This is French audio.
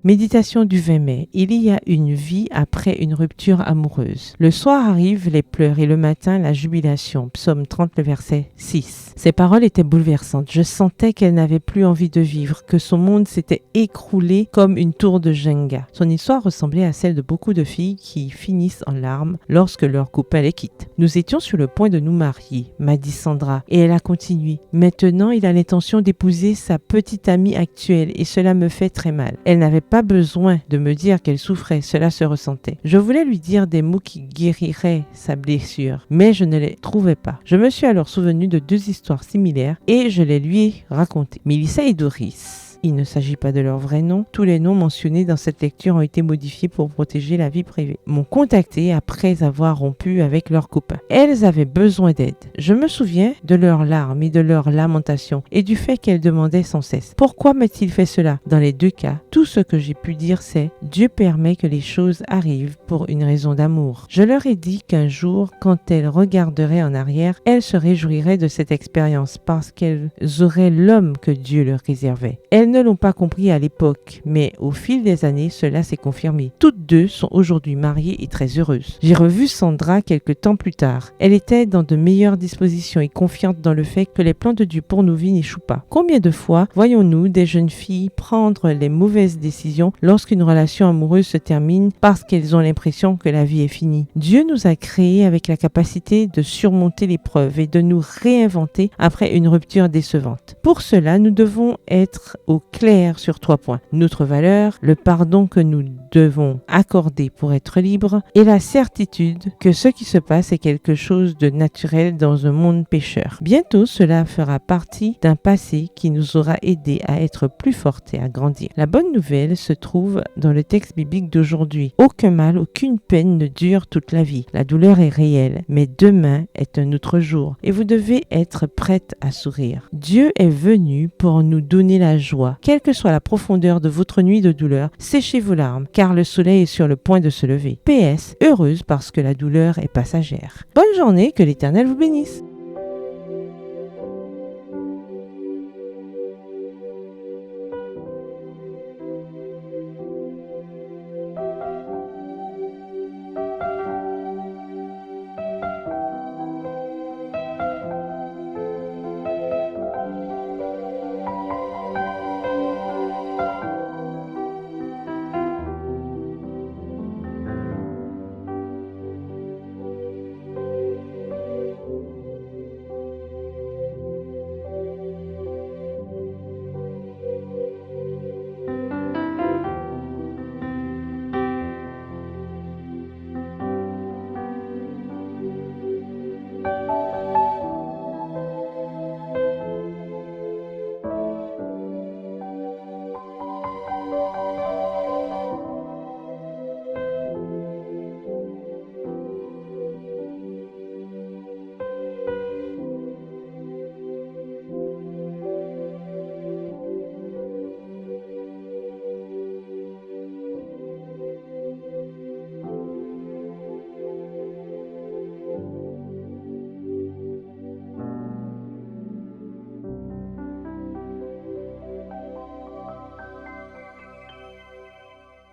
Méditation du 20 mai. Il y a une vie après une rupture amoureuse. Le soir arrivent les pleurs et le matin la jubilation. Psaume 30, le verset 6. Ces paroles étaient bouleversantes. Je sentais qu'elle n'avait plus envie de vivre, que son monde s'était écroulé comme une tour de Jenga. Son histoire ressemblait à celle de beaucoup de filles qui finissent en larmes lorsque leur couple les quitte. Nous étions sur le point de nous marier, m'a dit Sandra, et elle a continué. Maintenant, il a l'intention d'épouser sa petite amie actuelle et cela me fait très mal. Elle n'avait pas besoin de me dire qu'elle souffrait, cela se ressentait. Je voulais lui dire des mots qui guériraient sa blessure, mais je ne les trouvais pas. Je me suis alors souvenu de deux histoires similaires et je les lui ai racontées. Mélissa et Doris. Il ne s'agit pas de leur vrai nom. Tous les noms mentionnés dans cette lecture ont été modifiés pour protéger la vie privée. M'ont contacté après avoir rompu avec leurs copains. Elles avaient besoin d'aide. Je me souviens de leurs larmes et de leurs lamentations et du fait qu'elles demandaient sans cesse. Pourquoi m'a-t-il fait cela? Dans les deux cas, tout ce que j'ai pu dire c'est Dieu permet que les choses arrivent pour une raison d'amour. Je leur ai dit qu'un jour, quand elles regarderaient en arrière, elles se réjouiraient de cette expérience parce qu'elles auraient l'homme que Dieu leur réservait. Elles ne l'ont pas compris à l'époque, mais au fil des années, cela s'est confirmé. Toutes deux sont aujourd'hui mariées et très heureuses. J'ai revu Sandra quelques temps plus tard. Elle était dans de meilleures dispositions et confiante dans le fait que les plans de Dieu pour nos vies n'échouent pas. Combien de fois voyons-nous des jeunes filles prendre les mauvaises décisions lorsqu'une relation amoureuse se termine parce qu'elles ont l'impression que la vie est finie? Dieu nous a créés avec la capacité de surmonter l'épreuve et de nous réinventer après une rupture décevante. Pour cela, nous devons être au clair sur 3 points. Notre valeur, le pardon que nous devons accorder pour être libres et la certitude que ce qui se passe est quelque chose de naturel dans un monde pécheur. Bientôt, cela fera partie d'un passé qui nous aura aidés à être plus fortes et à grandir. La bonne nouvelle se trouve dans le texte biblique d'aujourd'hui. Aucun mal, aucune peine ne dure toute la vie. La douleur est réelle, mais demain est un autre jour et vous devez être prête à sourire. Dieu est venu pour nous donner la joie. Quelle que soit la profondeur de votre nuit de douleur, séchez vos larmes, car le soleil est sur le point de se lever. PS, heureuse parce que la douleur est passagère. Bonne journée, que l'Éternel vous bénisse.